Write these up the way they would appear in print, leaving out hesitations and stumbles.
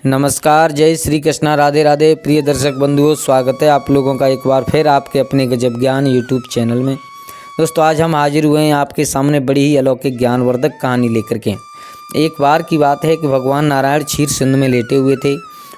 नमस्कार, जय श्री कृष्णा, राधे राधे। प्रिय दर्शक बंधुओं, स्वागत है आप लोगों का एक बार फिर आपके अपने गजब ज्ञान यूट्यूब चैनल में। दोस्तों, आज हम हाजिर हुए हैं आपके सामने बड़ी ही अलौकिक ज्ञानवर्धक कहानी लेकर के। एक बार की बात है कि भगवान नारायण क्षीर सिंधु में लेटे हुए थे।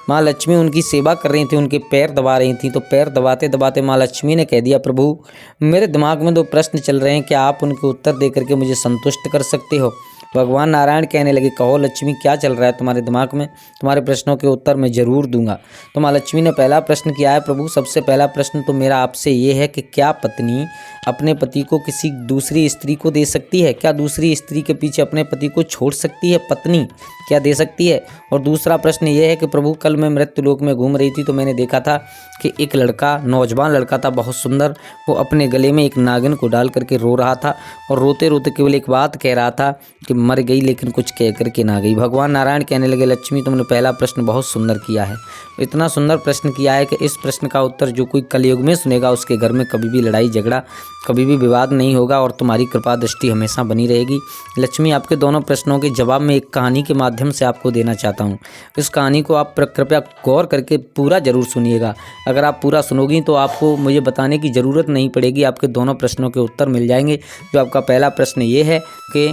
माँ लक्ष्मी उनकी सेवा कर रही थी, उनके पैर दबा रही थी। तो पैर दबाते दबाते माँ लक्ष्मी ने कह दिया, प्रभु मेरे दिमाग में 2 प्रश्न चल रहे हैं, क्या आप उनके उत्तर दे करके मुझे संतुष्ट कर सकते हो? भगवान नारायण कहने लगे, कहो लक्ष्मी, क्या चल रहा है तुम्हारे दिमाग में? तुम्हारे प्रश्नों के उत्तर मैं जरूर दूंगा। तो माँ लक्ष्मी ने पहला प्रश्न किया है, प्रभु सबसे पहला प्रश्न तो मेरा आपसे ये है कि क्या पत्नी अपने पति को किसी दूसरी स्त्री को दे सकती है? क्या दूसरी स्त्री के पीछे अपने पति को छोड़ सकती है पत्नी? क्या दे सकती है? और दूसरा प्रश्न ये है कि प्रभु कल मैं मृत्युलोक में घूम रही थी तो मैंने देखा था कि एक लड़का, नौजवान लड़का था, बहुत सुंदर, वो अपने गले में एक नागिन को डाल करके रो रहा था और रोते रोते केवल एक बात कह रहा था कि मर गई लेकिन कुछ कह करके ना गई। भगवान नारायण कहने लगे, लक्ष्मी तुमने पहला प्रश्न बहुत सुंदर किया है, इतना सुंदर प्रश्न किया है कि इस प्रश्न का उत्तर जो कोई कलयुग में सुनेगा उसके घर में कभी भी लड़ाई झगड़ा, कभी भी विवाद नहीं होगा और तुम्हारी कृपा दृष्टि हमेशा बनी रहेगी। लक्ष्मी, आपके दोनों प्रश्नों के जवाब मैं एक कहानी के माध्यम से आपको देना चाहता हूँ। इस कहानी को आप कृपया गौर करके पूरा जरूर सुनिएगा। अगर आप पूरा सुनोगी तो आपको मुझे बताने की ज़रूरत नहीं पड़ेगी, आपके दोनों प्रश्नों के उत्तर मिल जाएंगे। जो आपका पहला प्रश्न ये है कि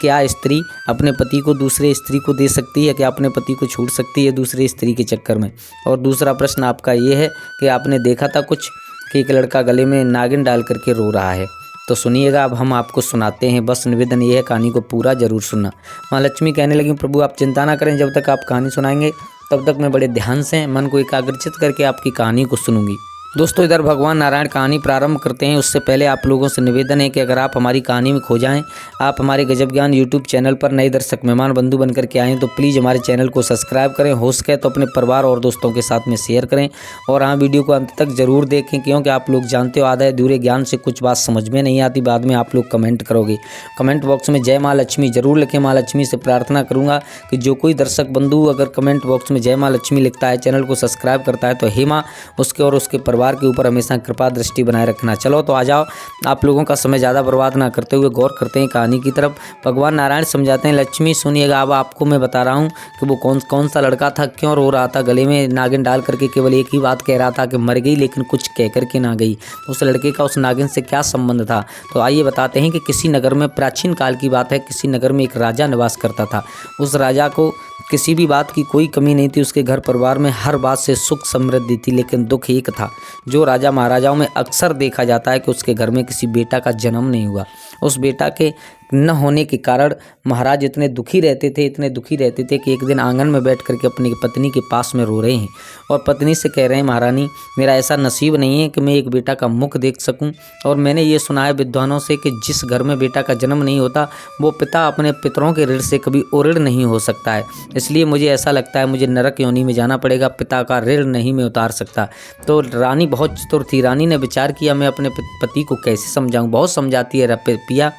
क्या स्त्री अपने पति को दूसरे स्त्री को दे सकती है? क्या अपने पति को छूट सकती है दूसरे स्त्री के चक्कर में? और दूसरा प्रश्न आपका ये है कि आपने देखा था कुछ कि एक लड़का गले में नागिन डाल करके रो रहा है। तो सुनिएगा, अब हम आपको सुनाते हैं। बस निवेदन ये है, कहानी को पूरा जरूर सुनना। माँ लक्ष्मी कहने लगी, प्रभु आप चिंता ना करें, जब तक आप कहानी सुनाएंगे तब तक मैं बड़े ध्यान से मन को एकाग्रचित करके आपकी कहानी को सुनूंगी। दोस्तों, इधर भगवान नारायण कहानी प्रारंभ करते हैं उससे पहले आप लोगों से निवेदन है कि अगर आप हमारी कहानी में खो जाएं, आप हमारे गजब ज्ञान यूट्यूब चैनल पर नए दर्शक मेहमान बंधु बनकर के आएँ तो प्लीज़ हमारे चैनल को सब्सक्राइब करें, हो सके तो अपने परिवार और दोस्तों के साथ में शेयर करें और हाँ, वीडियो को अंत तक जरूर देखें, क्योंकि आप लोग जानते हो आधा अधूरे ज्ञान से कुछ बात समझ में नहीं आती, बाद में आप लोग कमेंट करोगे। कमेंट बॉक्स में जय माँ लक्ष्मी जरूर लिखें। माँ लक्ष्मी से प्रार्थना करूँगा कि जो कोई दर्शक बंधु अगर कमेंट बॉक्स में जय माँ लक्ष्मी लिखता है, चैनल को सब्सक्राइब करता है, तो हे माँ उसके और उसके परिवार के ऊपर हमेशा कृपा दृष्टि बनाए रखना। चलो तो आ जाओ, आप लोगों का समय ज़्यादा बर्बाद ना करते हुए गौर करते हैं कहानी की तरफ। भगवान नारायण समझाते हैं, लक्ष्मी सुनिएगा, अब आपको मैं बता रहा हूँ कि वो कौन सा लड़का था, क्यों रो रहा था, गले में नागिन डाल करके केवल एक ही बात कह रहा था कि मर गई लेकिन कुछ कह करके ना गई। तो उस लड़के का उस नागिन से क्या संबंध था? तो आइए बताते हैं कि किसी नगर में, प्राचीन काल की बात है, किसी नगर में एक राजा निवास करता था। उस राजा को किसी भी बात की कोई कमी नहीं थी, उसके घर परिवार में हर बात से सुख समृद्धि थी, लेकिन दुख एक था। जो राजा महाराजाओं में अक्सर देखा जाता है कि उसके घर में किसी बेटा का जन्म नहीं हुआ। उस बेटा के न होने के कारण महाराज इतने दुखी रहते थे कि एक दिन आंगन में बैठ करके अपनी पत्नी के पास में रो रहे हैं और पत्नी से कह रहे हैं, महारानी मेरा ऐसा नसीब नहीं है कि मैं एक बेटा का मुख देख सकूं, और मैंने ये सुना है विद्वानों से कि जिस घर में बेटा का जन्म नहीं होता वो पिता अपने पितरों के ऋण से कभी और ऋण नहीं हो सकता है। इसलिए मुझे ऐसा लगता है मुझे नरक योनि में जाना पड़ेगा, पिता का ऋण नहीं मैं उतार सकता। तो रानी बहुत चतुर थी, रानी ने विचार किया मैं अपने पति को कैसे समझाऊं। बहुत समझाती है, पिया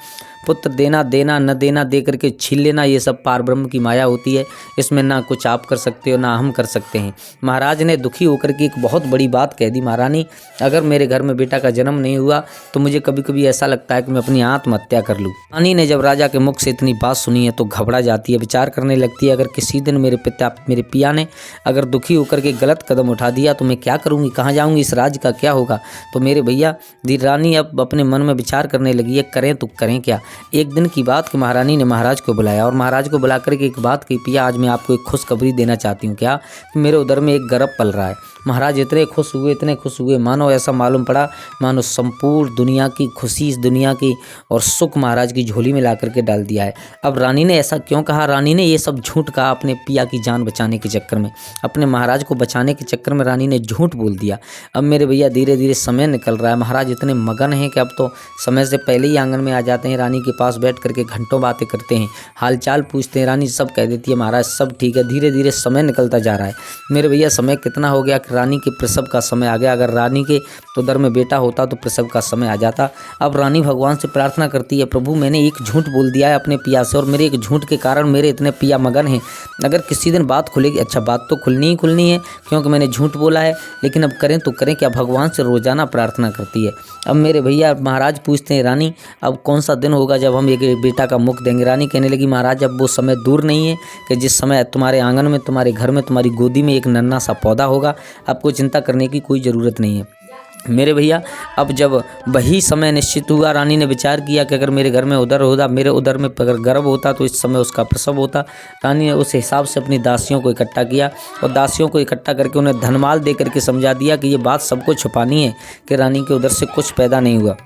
पुत्र देना देना न देना, दे करके छीन लेना, ये सब पार ब्रह्म की माया होती है, इसमें ना कुछ आप कर सकते हो ना हम कर सकते हैं। महाराज ने दुखी होकर के एक बहुत बड़ी बात कह दी, महारानी अगर मेरे घर में बेटा का जन्म नहीं हुआ तो मुझे कभी कभी ऐसा लगता है कि मैं अपनी आत्महत्या कर लूँ। रानी ने जब राजा के मुख से इतनी बात सुनी है तो घबरा जाती है, विचार करने लगती है, अगर किसी दिन मेरे पिया ने अगर दुखी होकर के गलत कदम उठा दिया तो मैं क्या करूँगी, कहाँ जाऊँगी, इस राज्य का क्या होगा? तो मेरे भैया रानी अब अपने मन में विचार करने लगी है, करें तो करें क्या। एक दिन की बात कि महारानी ने महाराज को बुलाया और महाराज को बुला करके एक बात कही, पिया आज मैं आपको एक खुशखबरी देना चाहती हूँ। क्या? मेरे उदर में एक गर्भ पल रहा है। महाराज इतने खुश हुए, मानो ऐसा मालूम पड़ा मानो संपूर्ण दुनिया की खुशी, इस दुनिया की और सुख महाराज की झोली में ला करके डाल दिया है। अब रानी ने ऐसा क्यों कहा? रानी ने ये सब झूठ कहा अपने पिया की जान बचाने के चक्कर में, अपने महाराज को बचाने के चक्कर में रानी ने झूठ बोल दिया। अब मेरे भैया धीरे धीरे समय निकल रहा है, महाराज इतने मगन हैं कि अब तो समय से पहले ही आंगन में आ जाते हैं, रानी के पास बैठ करके घंटों बातें करते हैं, हालचाल पूछते हैं। रानी सब कह देती है, महाराज सब ठीक है। धीरे धीरे समय निकलता जा रहा है मेरे भैया, समय कितना हो गया कि रानी के प्रसव का समय आ गया। अगर रानी के उदर में बेटा होता तो प्रसव का समय आ जाता। अब रानी भगवान से प्रार्थना करती है, प्रभु मैंने एक झूठ बोल दिया है अपने पिया से और मेरे एक झूठ के कारण मेरे इतने पिया मगन हैं। अगर किसी दिन बात खुलेगी, अच्छा बात तो खुलनी है क्योंकि मैंने झूठ बोला है, लेकिन अब करें तो करें क्या। भगवान से रोजाना प्रार्थना करती है। अब मेरे भैया महाराज पूछते हैं, रानी अब कौन सा दिन होगा होगा जब हम एक बेटा का मुख देंगे। रानी कहने लगी महाराज अब वो समय दूर नहीं है कि जिस समय तुम्हारे आंगन में, तुम्हारे घर में, तुम्हारी गोदी में एक नन्हा सा पौधा होगा। आपको चिंता करने की कोई ज़रूरत नहीं है मेरे भैया। अब जब वही समय निश्चित हुआ, रानी ने विचार किया कि अगर मेरे घर में उदर होता, मेरे उदर में अगर गर्भ होता तो इस समय उसका प्रसव होता। रानी ने उस हिसाब से अपनी दासियों को इकट्ठा किया और दासियों को इकट्ठा करके उन्हें धनमाल दे करके समझा दिया कि ये बात सबको छुपानी है कि रानी के उदर से कुछ पैदा नहीं हुआ।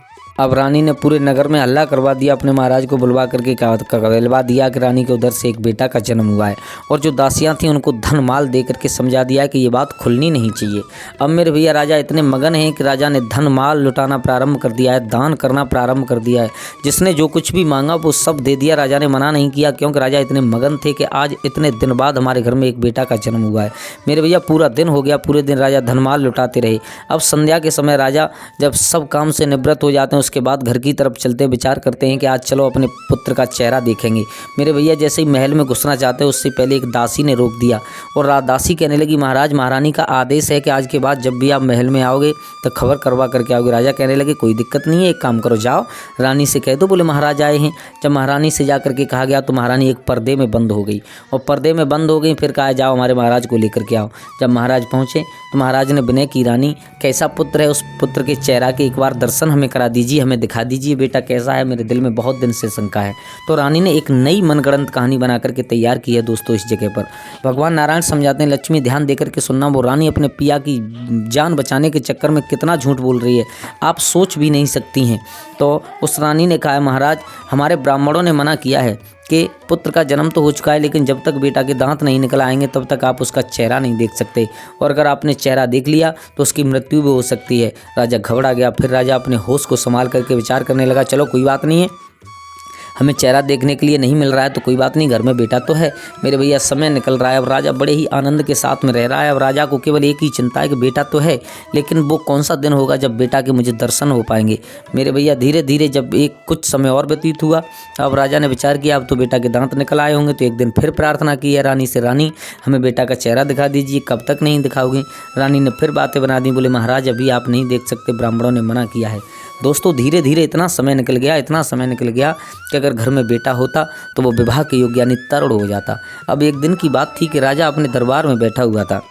अब रानी ने पूरे नगर में हल्ला करवा दिया, अपने महाराज को बुलवा करके कहलवा दिया कि रानी के उधर से एक बेटा का जन्म हुआ है। और जो दासियां थीं उनको धन माल दे करके समझा दिया कि ये बात खुलनी नहीं चाहिए। अब मेरे भैया राजा इतने मगन हैं कि राजा ने धन माल लुटाना प्रारंभ कर दिया है, दान करना प्रारंभ कर दिया है। जिसने जो कुछ भी मांगा वो सब दे दिया। राजा ने मना नहीं किया क्योंकि राजा इतने मगन थे कि आज इतने दिन बाद हमारे घर में एक बेटा का जन्म हुआ है। मेरे भैया पूरा दिन हो गया, पूरे दिन राजा धनमाल लुटाते रहे। अब संध्या के समय राजा जब सब काम से निवृत्त हो जाते हैं उसके बाद घर की तरफ चलते विचार करते हैं कि आज चलो अपने पुत्र का चेहरा देखेंगे। मेरे भैया जैसे ही महल में घुसना चाहते हैं उससे पहले एक दासी ने रोक दिया और दासी कहने लगी महाराज महारानी का आदेश है कि आज के बाद जब भी आप महल में आओगे तो खबर करवा करके आओगे। राजा कहने लगे कोई दिक्कत नहीं है, एक काम करो जाओ रानी से कह दो बोले महाराज आए हैं। जब महारानी से जा करके कहा गया तो महारानी एक पर्दे में बंद हो गई और पर्दे में बंद हो गई। फिर कहा जाओ हमारे महाराज को लेकर के आओ। जब महाराज पहुँचे तो महाराज ने विनय की रानी कैसा पुत्र है, उस पुत्र के चेहरा के एक बार दर्शन हमें करा दीजिए, हमें दिखा दीजिए बेटा कैसा है, मेरे दिल में बहुत दिन से शंका है। तो रानी ने एक नई मनगढ़ंत कहानी बना करके तैयार की है दोस्तों इस जगह पर। भगवान नारायण समझाते हैं लक्ष्मी ध्यान देकर के सुनना, वो रानी अपने पिया की जान बचाने के चक्कर में कितना झूठ बोल रही है आप सोच भी नहीं सकती हैं। तो उस रानी ने कहा महाराज हमारे ब्राह्मणों ने मना किया है कि पुत्र का जन्म तो हो चुका है लेकिन जब तक बेटा के दांत नहीं निकल आएंगे तब तक आप उसका चेहरा नहीं देख सकते, और अगर आपने चेहरा देख लिया तो उसकी मृत्यु भी हो सकती है। राजा घबरा गया। फिर राजा अपने होश को संभाल करके विचार करने लगा चलो कोई बात नहीं है, हमें चेहरा देखने के लिए नहीं मिल रहा है तो कोई बात नहीं, घर में बेटा तो है। मेरे भैया समय निकल रहा है। अब राजा बड़े ही आनंद के साथ में रह रहा है। अब राजा को केवल एक ही चिंता है कि बेटा तो है लेकिन वो कौन सा दिन होगा जब बेटा के मुझे दर्शन हो पाएंगे। मेरे भैया धीरे धीरे जब एक कुछ समय और व्यतीत हुआ अब राजा ने विचार किया अब तो बेटा के दांत निकल आए होंगे। तो एक दिन फिर प्रार्थना की है रानी से, रानी हमें बेटा का चेहरा दिखा दीजिए, कब तक नहीं दिखाओगे। रानी ने फिर बातें बना दी, बोले महाराज अभी आप नहीं देख सकते, ब्राह्मणों ने मना किया है। दोस्तों धीरे धीरे इतना समय निकल गया कि अगर घर में बेटा होता तो वो विवाह के योग्य यानी तरुण हो जाता। अब एक दिन की बात थी कि राजा अपने दरबार में बैठा हुआ था।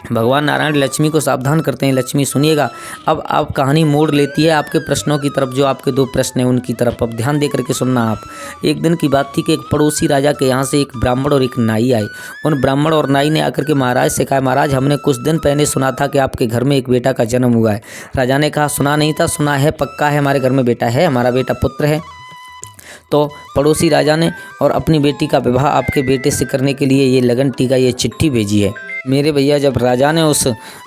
भगवान नारायण लक्ष्मी को सावधान करते हैं लक्ष्मी सुनिएगा। अब आप कहानी मोड़ लेती है आपके प्रश्नों की तरफ, जो आपके दो प्रश्न हैं उनकी तरफ। अब ध्यान दे करके सुनना आप। एक दिन की बात थी कि एक पड़ोसी राजा के यहाँ से एक ब्राह्मण और एक नाई आए। उन ब्राह्मण और नाई ने आकर के महाराज से कहा महाराज हमने कुछ दिन पहले सुना था कि आपके घर में एक बेटा का जन्म हुआ है। राजा ने कहा सुना नहीं था, सुना है, पक्का है, हमारे घर में बेटा है, हमारा बेटा पुत्र है। तो पड़ोसी राजा ने और अपनी बेटी का विवाह आपके बेटे से करने के लिए ये लगन टीका, ये चिट्ठी भेजी है। मेरे भैया जब राजा ने उस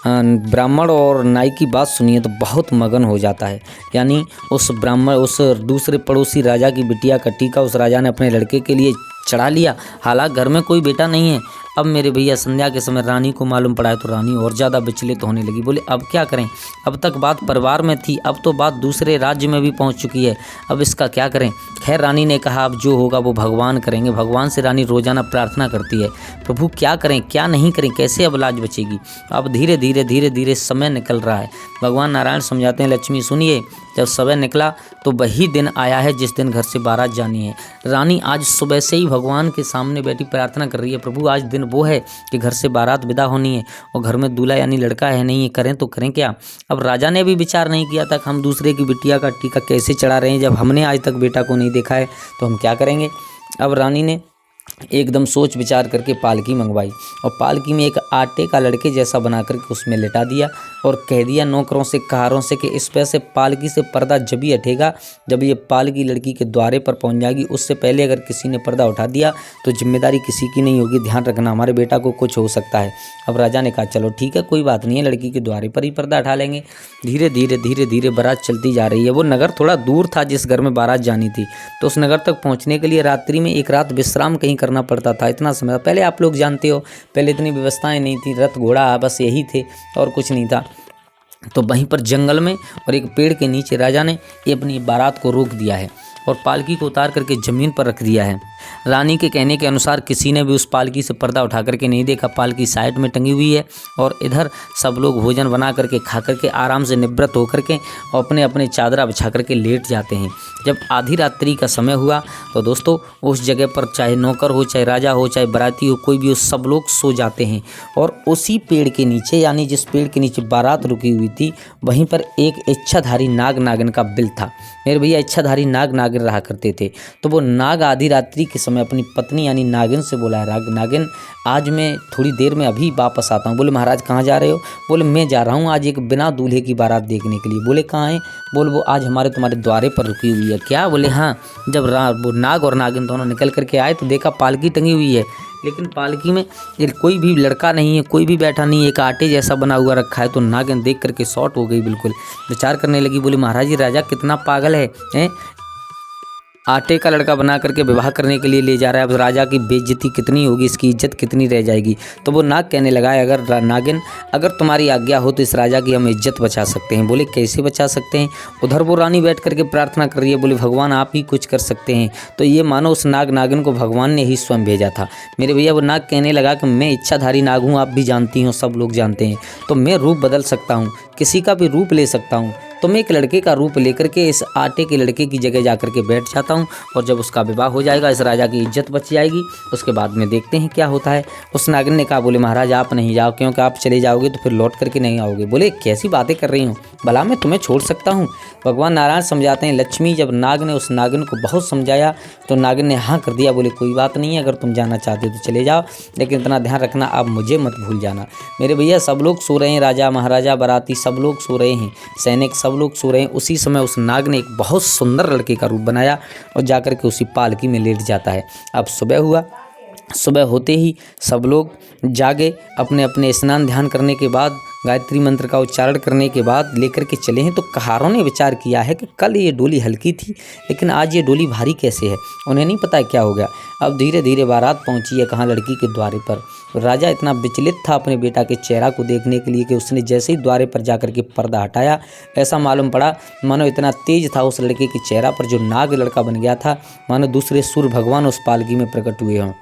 ब्राह्मण और नाई की बात सुनी है तो बहुत मगन हो जाता है। यानी उस दूसरे पड़ोसी राजा की बिटिया का टीका उस राजा ने अपने लड़के के लिए चढ़ा लिया, हालांकि घर में कोई बेटा नहीं है। अब मेरे भैया संध्या के समय रानी को मालूम पड़ा है तो रानी और ज़्यादा विचलित होने लगी। बोले अब क्या करें, अब तक बात परिवार में थी, अब तो बात दूसरे राज्य में भी पहुंच चुकी है, अब इसका क्या करें। खैर रानी ने कहा अब जो होगा वो भगवान करेंगे। भगवान से रानी रोजाना प्रार्थना करती है प्रभु क्या करें क्या नहीं करें, कैसे अब लाज बचेगी। अब धीरे धीरे समय निकल रहा है। भगवान नारायण समझाते हैं लक्ष्मी सुनिए, जब समय निकला तो वही दिन आया है जिस दिन घर से बारात जानी है। रानी आज सुबह से ही भगवान के सामने बैठी प्रार्थना कर रही है प्रभु आज दिन वो है कि घर से बारात विदा होनी है और घर में दूल्हा यानी लड़का है नहीं है, करें तो करें क्या। अब राजा ने भी विचार नहीं किया था कि हम दूसरे की बिटिया का टीका कैसे चढ़ा रहे हैं, जब हमने आज तक बेटा को नहीं देखा है तो हम क्या करेंगे। अब रानी ने एकदम सोच विचार करके पालकी मंगवाई और पालकी में एक आटे का लड़के जैसा बना करके उसमें लिटा दिया और कह दिया नौकरों से कहारों से कि इस पे से पालकी से पर्दा जब ही हटेगा जब ये पालकी लड़की के द्वारे पर पहुंच जाएगी, उससे पहले अगर किसी ने पर्दा उठा दिया तो जिम्मेदारी किसी की नहीं होगी, ध्यान रखना हमारे बेटा को कुछ हो सकता है। अब राजा ने कहा चलो ठीक है कोई बात नहीं है, लड़की के द्वारे पर ही पर्दा उठा लेंगे। धीरे धीरे बारात चलती जा रही है। वो नगर थोड़ा दूर था जिस घर में बारात जानी थी, तो उस नगर तक पहुँचने के लिए रात्रि में एक रात विश्राम कहीं करना पड़ता था। इतना समय पहले आप लोग जानते हो पहले इतनी व्यवस्थाएं नहीं थी, रथ घोड़ा बस यही थे और कुछ नहीं था। तो वहीं पर जंगल में और एक पेड़ के नीचे राजा ने ये अपनी बारात को रोक दिया है और पालकी को उतार करके ज़मीन पर रख दिया है। रानी के कहने के अनुसार किसी ने भी उस पालकी से पर्दा उठा करके नहीं देखा। पालकी साइड में टंगी हुई है और इधर सब लोग भोजन बना करके खा करके आराम से निवृत्त होकर के और अपने अपने चादरा बिछा करके लेट जाते हैं। जब आधी रात्रि का समय हुआ तो दोस्तों उस जगह पर चाहे नौकर हो, चाहे राजा हो, चाहे बाराती हो, कोई भी हो, सब लोग सो जाते हैं। और उसी पेड़ के नीचे, यानी जिस पेड़ के नीचे बारात रुकी हुई थी, वहीं पर एक इच्छाधारी नाग नागिन का बिल था। मेरे भैया इच्छाधारी नाग नागिन रहा करते थे। तो वो नाग आधी रात्रि के समय अपनी पत्नी यानी नागिन से बोला है, नागिन आज मैं थोड़ी देर में अभी वापस आता हूँ। बोले महाराज कहाँ जा रहे हो? बोले मैं जा रहा हूँ आज एक बिना दूल्हे की बारात देखने के लिए। बोले कहाँ है? बोले वो आज हमारे तुम्हारे द्वारे पर रुकी हुई है। क्या? बोले हाँ। जब वो नाग और नागिन दोनों निकल करके आए तो देखा पालकी टंगी हुई है, लेकिन पालकी में कोई भी लड़का नहीं है, कोई भी बैठा नहीं है, एक आटे जैसा बना हुआ रखा है। तो नागिन देख करके शॉर्ट हो गई, बिल्कुल विचार करने लगी। बोली महाराज जी राजा कितना पागल है? आटे का लड़का बना करके विवाह करने के लिए ले जा रहा है। अब राजा की बेइज्जती कितनी होगी, इसकी इज्जत कितनी रह जाएगी। तो वो नाग कहने लगा है, अगर नागिन अगर तुम्हारी आज्ञा हो तो इस राजा की हम इज्जत बचा सकते हैं। बोले कैसे बचा सकते हैं? उधर वो रानी बैठ करके प्रार्थना कर रही है। बोले भगवान आप ही कुछ कर सकते हैं। तो ये मानो उस नाग नागिन को भगवान ने ही स्वयं भेजा था। मेरे भैया वो नाग कहने लगा कि मैं इच्छाधारी नाग हूँ, आप भी जानती हो, सब लोग जानते हैं। तो मैं रूप बदल सकता हूँ, किसी का भी रूप ले सकता हूँ। तो मैं एक लड़के का रूप लेकर के इस आटे के लड़के की जगह जाकर के बैठ जाता हूँ और जब उसका विवाह हो जाएगा इस राजा की इज्जत बच जाएगी। उसके बाद में देखते हैं क्या होता है। उस नागिन ने कहा, बोले महाराज आप नहीं जाओ, क्योंकि आप चले जाओगे तो फिर लौट करके नहीं आओगे। बोले कैसी बातें कर रही हूँ, भला मैं तुम्हें छोड़ सकता हूँ? भगवान नारायण समझाते हैं, लक्ष्मी जब नाग ने उस नागिन को बहुत समझाया तो नागिन ने हाँ कर दिया। बोले कोई बात नहीं है, अगर तुम जाना चाहते हो तो चले जाओ, लेकिन इतना ध्यान रखना आप मुझे मत भूल जाना। मेरे भैया सब लोग सो रहे हैं, राजा महाराजा बाराती सब लोग सो रहे हैं, सैनिक सब लोग सो रहे हैं। उसी समय उस नाग ने एक बहुत सुंदर लड़के का रूप बनाया और जाकर के उसी पालकी में लेट जाता है। अब सुबह हुआ, सुबह होते ही सब लोग जागे, अपने अपने स्नान ध्यान करने के बाद गायत्री मंत्र का उच्चारण करने के बाद लेकर के चले हैं। तो कहारों ने विचार किया है कि कल ये डोली हल्की थी लेकिन आज ये डोली भारी कैसे है, उन्हें नहीं पता है क्या हो गया। अब धीरे धीरे बारात पहुंची है कहाँ, लड़की के द्वारे पर। राजा इतना विचलित था अपने बेटा के चेहरा को देखने के लिए कि उसने जैसे ही द्वारे पर जाकर के पर्दा हटाया, ऐसा मालूम पड़ा मानो इतना तेज था उस लड़के के चेहरा पर जो नाग लड़का बन गया था, मानो दूसरे सूर्य भगवान उस पालकी में प्रकट हुए हों।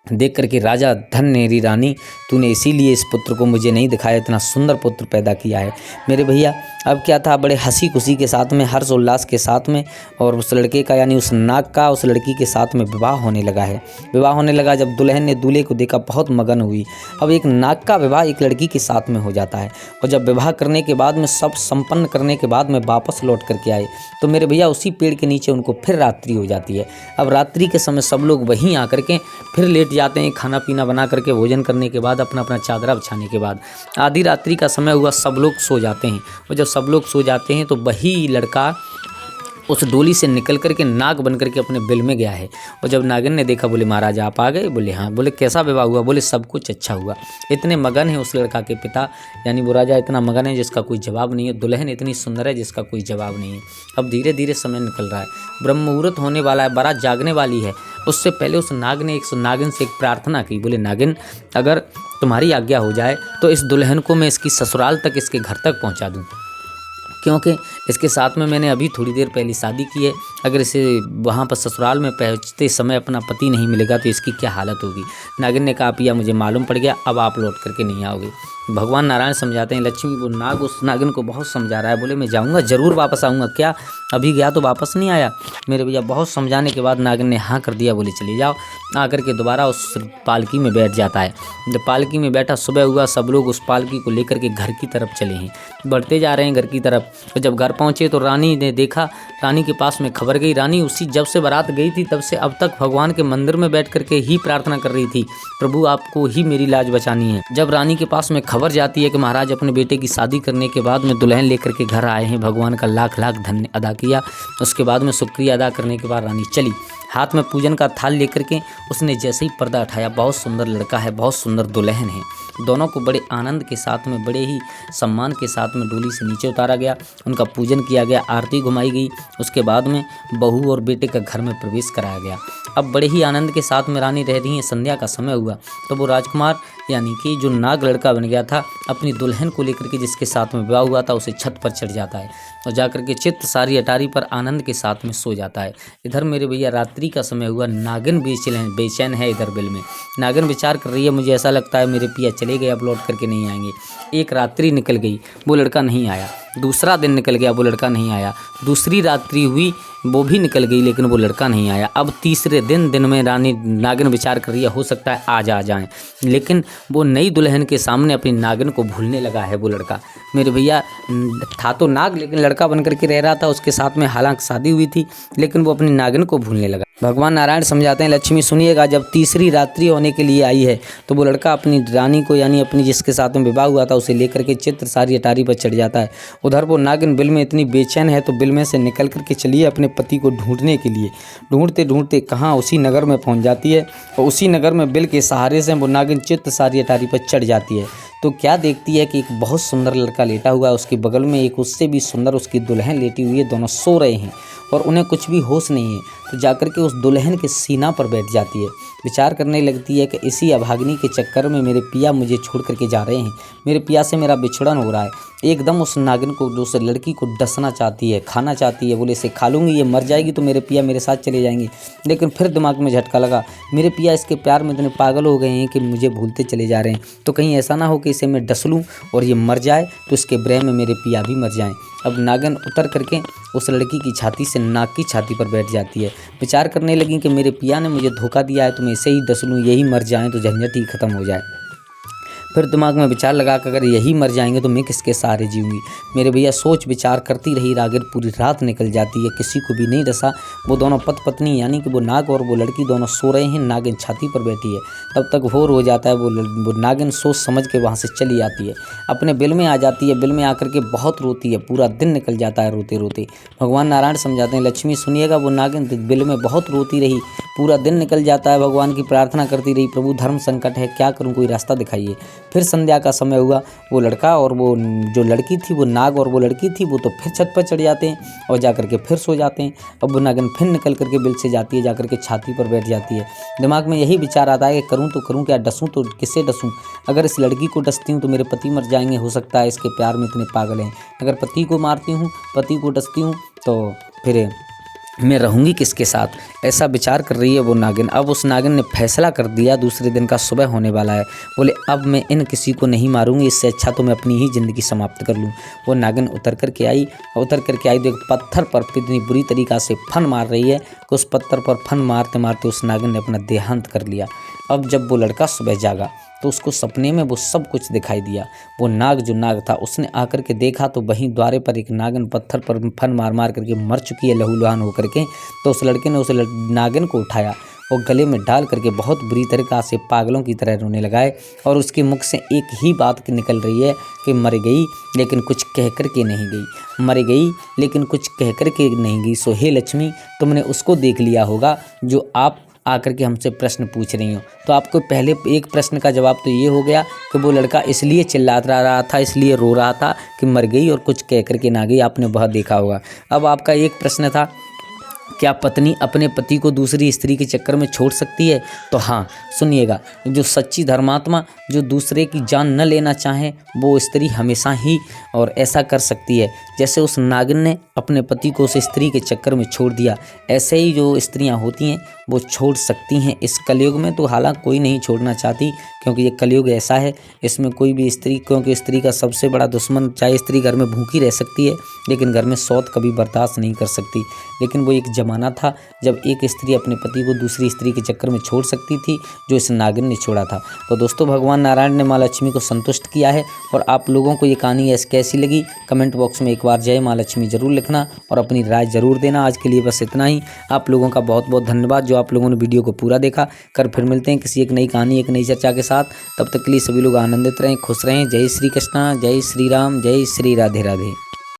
देख करके राजा, धन्य री रानी, तूने इसीलिए इस पुत्र को मुझे नहीं दिखाया, इतना सुंदर पुत्र पैदा किया है। मेरे भैया अब क्या था, बड़े हंसी खुशी के साथ में, हर्ष उल्लास के साथ में, और उस लड़के का यानी उस नाग का उस लड़की के साथ में विवाह होने लगा है। विवाह होने लगा, जब दुल्हन ने दूल्हे को देखा बहुत मगन हुई। अब एक नाग का विवाह एक लड़की के साथ में हो जाता है और जब विवाह करने के बाद में सब संपन्न करने के बाद में वापस लौट करके आए तो मेरे भैया उसी पेड़ के नीचे उनको फिर रात्रि हो जाती है। अब रात्रि के समय सब लोग वहीं आकर के फिर लेट जाते हैं, खाना पीना बना करके भोजन करने के बाद अपना अपना चादरा बिछाने के बाद आधी रात्रि का समय हुआ, सब लोग सो जाते हैं। और जब सब लोग सो जाते हैं तो वही लड़का उस डोली से निकल करके नाग बन करके अपने बिल में गया है। और जब नागिन ने देखा, बोले महाराज आप आ गए? बोले हाँ। बोले कैसा विवाह हुआ? बोले सब कुछ अच्छा हुआ। इतने मगन है उस लड़का के पिता यानी वो राजा इतना मगन है जिसका कोई जवाब नहीं है, दुल्हन इतनी सुंदर है जिसका कोई जवाब नहीं है। अब धीरे धीरे समय निकल रहा है, ब्रह्म मुहूर्त होने वाला है, बारात जागने वाली है। उससे पहले उस नाग ने नागिन से एक प्रार्थना की। बोले नागिन अगर तुम्हारी आज्ञा हो जाए तो इस दुल्हन को मैं इसकी ससुराल तक, इसके घर तक पहुँचा दूँ, क्योंकि इसके साथ में मैंने अभी थोड़ी देर पहले शादी की है। अगर इसे वहाँ पर ससुराल में पहुँचते समय अपना पति नहीं मिलेगा तो इसकी क्या हालत होगी। नागिन ने कहा पिया मुझे मालूम पड़ गया, अब आप लौट करके नहीं आओगे। भगवान नारायण समझाते हैं, लक्ष्मी वो नाग उस नागिन को बहुत समझा रहा है। बोले मैं जाऊँगा, ज़रूर वापस आऊँगा। क्या अभी गया तो वापस नहीं आया? मेरे भैया बहुत समझाने के बाद नागिन ने हाँ कर दिया। बोले चले जाओ। आकर के दोबारा उस पालकी में बैठ जाता है। जब पालकी में बैठा, सुबह हुआ, सब लोग उस पालकी को लेकर के घर की तरफ चले हैं, बढ़ते जा रहे हैं घर की तरफ। और जब घर पहुँचे तो रानी ने देखा, रानी के पास में खबर गई। रानी उसी जब से बारात गई थी तब से अब तक भगवान के मंदिर में बैठ करके ही प्रार्थना कर रही थी, प्रभु आपको ही मेरी लाज बचानी है। जब रानी के पास में खबर जाती है कि महाराज अपने बेटे की शादी करने के बाद में दुल्हन लेकर के घर आए हैं, भगवान का लाख लाख धन्य अदा किया। उसके बाद में शुक्रिया अदा करने के बाद रानी चली, हाथ में पूजन का थाल लेकर के। उसने जैसे ही पर्दा उठाया, बहुत सुंदर लड़का है, बहुत सुंदर दुल्हन है। दोनों को बड़े आनंद के साथ में, बड़े ही सम्मान के साथ में डोली से नीचे उतारा गया, उनका पूजन किया गया, आरती घुमाई गई। उसके बाद में बहू और बेटे का घर में प्रवेश कराया गया। अब बड़े ही आनंद के साथ में रानी रह रही हैं। संध्या का समय हुआ तो वो राजकुमार यानी कि जो नाग लड़का बन गया था, अपनी दुल्हन को लेकर के जिसके साथ में विवाह हुआ था उसे छत पर चढ़ जाता है। और जाकर के चित्त सारी अटारी पर आनंद के साथ में सो जाता है। इधर मेरे भैया रात्रि का समय हुआ, नागिन बेचैन है इधर बिल में। नागिन विचार कर रही है, मुझे ऐसा लगता है मेरे पिया चले गए, अब लौट करके नहीं आएंगे। एक रात्रि निकल गई, वो लड़का नहीं आया। दूसरा दिन निकल गया, वो लड़का नहीं आया। दूसरी रात्रि हुई, वो भी निकल गई, लेकिन वो लड़का नहीं आया। अब तीसरे दिन में रानी नागिन विचार कर रही है, हो सकता है आज आ जाएं। लेकिन वो नई दुल्हन के सामने अपनी नागिन को भूलने लगा है वो लड़का। मेरे भैया था तो नाग, लेकिन लड़का बन करके रह रहा था, उसके साथ में हालांकि शादी हुई थी, लेकिन वो अपनी नागिन को भूलने लगा। भगवान नारायण समझाते हैं, लक्ष्मी सुनिएगा, जब तीसरी रात्रि होने के लिए आई है तो वो लड़का अपनी रानी को, यानी अपनी जिसके साथ में विवाह हुआ था, उसे लेकर के चित्र सारी अटारी पर चढ़ जाता है। उधर वो नागिन बिल में इतनी बेचैन है, तो बिल में से निकल करके चलिए अपने पति को ढूंढने के लिए। ढूंढते ढूंढते कहाँ उसी नगर में पहुँच जाती है, और उसी नगर में बिल के सहारे से वो नागिन चित्र सारी अटारी पर चढ़ जाती है। तो क्या देखती है कि एक बहुत सुंदर लड़का लेटा हुआ है, उसके बगल में एक उससे भी सुंदर उसकी दुल्हन लेटी हुई है। दोनों सो रहे हैं और उन्हें कुछ भी होश नहीं है। तो जाकर के उस दुल्हन के सीना पर बैठ जाती है। विचार करने लगती है कि इसी अभागिनी के चक्कर में मेरे पिया मुझे छोड़ करके जा रहे हैं, मेरे पिया से मेरा बिछड़न हो रहा है। एकदम उस नागिन को, उस लड़की को डसना चाहती है, खाना चाहती है। बोले इसे खा लूँगी, ये मर जाएगी तो मेरे पिया मेरे साथ चले जाएंगे। लेकिन फिर दिमाग में झटका लगा, मेरे पिया इसके प्यार में इतने पागल हो गए हैं कि मुझे भूलते चले जा रहे हैं। तो कहीं ऐसा ना हो कि इसे मैं डस लूँ और ये मर जाए, तो इसके ब्रह में मेरे पिया भी मर जाएँ। अब नागिन उतर करके उस लड़की की छाती से नाग की छाती पर बैठ जाती है। विचार करने लगी कि मेरे पिया ने मुझे धोखा दिया है, तो मैं इसे ही डस लूँ, यही मर जाएं तो झंझट ही खत्म हो जाए। फिर दिमाग में विचार लगा कि अगर यही मर जाएंगे तो मैं किसके सहारे जीऊँगी। मेरे भैया सोच विचार करती रही, रागिन पूरी रात निकल जाती है, किसी को भी नहीं डसा। वो दोनों पति पत्नी, यानी कि वो नाग और वो लड़की दोनों सो रहे हैं, नागिन छाती पर बैठी है। तब तक भोर हो जाता है। वो नागिन सोच समझ के वहाँ से चली आती है, अपने बिल में आ जाती है। बिल में आकर के बहुत रोती है, पूरा दिन निकल जाता है रोते रोते। भगवान नारायण समझाते हैं, लक्ष्मी सुनिएगा, वो नागिन बिल में बहुत रोती रही, पूरा दिन निकल जाता है। भगवान की प्रार्थना करती रही, प्रभु धर्म संकट है, क्या करूँ, कोई रास्ता दिखाइए। फिर संध्या का समय हुआ, वो लड़का और वो जो लड़की थी, वो नाग और वो लड़की थी, वो तो फिर छत पर चढ़ जाते हैं और जाकर के फिर सो जाते हैं। अब वो नागिन फिर निकल करके बिल से जाती है, जाकर के छाती पर बैठ जाती है। दिमाग में यही विचार आता है कि करूँ तो करूँ क्या, डसूँ तो किसे डसूँ। अगर इस लड़की को डसती हूँ तो मेरे पति मर जाएंगे, हो सकता है इसके प्यार में इतने पागल हैं। अगर पति को मारती हूँ, पति को डसती हूँ, तो फिर मैं रहूँगी किसके साथ, ऐसा विचार कर रही है वो नागिन। अब उस नागिन ने फैसला कर दिया, दूसरे दिन का सुबह होने वाला है। बोले अब मैं इन किसी को नहीं मारूंगी, इससे अच्छा तो मैं अपनी ही ज़िंदगी समाप्त कर लूँ। वो नागिन उतर करके आई तो एक पत्थर पर इतनी बुरी तरीक़ा से फन मार रही है कि उस पत्थर पर फन मारते मारते उस नागिन ने अपना देहांत कर लिया। अब जब वो लड़का सुबह जागा तो उसको सपने में वो सब कुछ दिखाई दिया। वो नाग जो नाग था, उसने आकर के देखा तो वहीं द्वारे पर एक नागिन पत्थर पर फन मार मार करके मर चुकी है, लहूलुहान होकर के। तो उस लड़के ने उस नागिन को उठाया और गले में डाल करके बहुत बुरी तरीक़ा से पागलों की तरह रोने लगाए। और उसके मुख से एक ही बात निकल रही है कि मर गई लेकिन कुछ कह कर के नहीं गई, मर गई लेकिन कुछ कह कर के नहीं गई। सो हे लक्ष्मी, तुमने उसको देख लिया होगा जो आप आकर के हमसे प्रश्न पूछ रही हो। तो आपको पहले एक प्रश्न का जवाब तो ये हो गया कि वो लड़का इसलिए चिल्ला रहा था, इसलिए रो रहा था कि मर गई और कुछ कह कर के ना गई, आपने वह देखा होगा। अब आपका एक प्रश्न था, क्या पत्नी अपने पति को दूसरी स्त्री के चक्कर में छोड़ सकती है? तो हाँ, सुनिएगा, जो सच्ची धर्मात्मा, जो दूसरे की जान न लेना चाहे, वो स्त्री हमेशा ही और ऐसा कर सकती है। जैसे उस नागिन ने अपने पति को उस स्त्री के चक्कर में छोड़ दिया, ऐसे ही जो स्त्रियां होती हैं वो छोड़ सकती हैं। इस कलयुग में तो हालांकि कोई नहीं छोड़ना चाहती, क्योंकि ये कलयुग ऐसा है, इसमें कोई भी स्त्री, क्योंकि स्त्री का सबसे बड़ा दुश्मन, चाहे स्त्री घर में भूखी रह सकती है लेकिन घर में सौत कभी बर्दाश्त नहीं कर सकती। लेकिन वो एक ज़माना था जब एक स्त्री अपने पति को दूसरी स्त्री के चक्कर में छोड़ सकती थी, जो इस नागिन ने छोड़ा था। तो दोस्तों, भगवान नारायण ने माँ लक्ष्मी को संतुष्ट किया है। और आप लोगों को ये कहानी कैसी लगी, कमेंट बॉक्स में एक बार जय माँ लक्ष्मी ज़रूर लिखना और अपनी राय ज़रूर देना। आज के लिए बस इतना ही। आप लोगों का बहुत बहुत धन्यवाद जो आप लोगों ने वीडियो को पूरा देखा। कर फिर मिलते हैं किसी एक नई कहानी, एक नई चर्चा के साथ। तब तक के लिए सभी लोग आनंदित रहें, खुश रहें। जय श्री कृष्णा, जय श्री राम, जय श्री राधे राधे।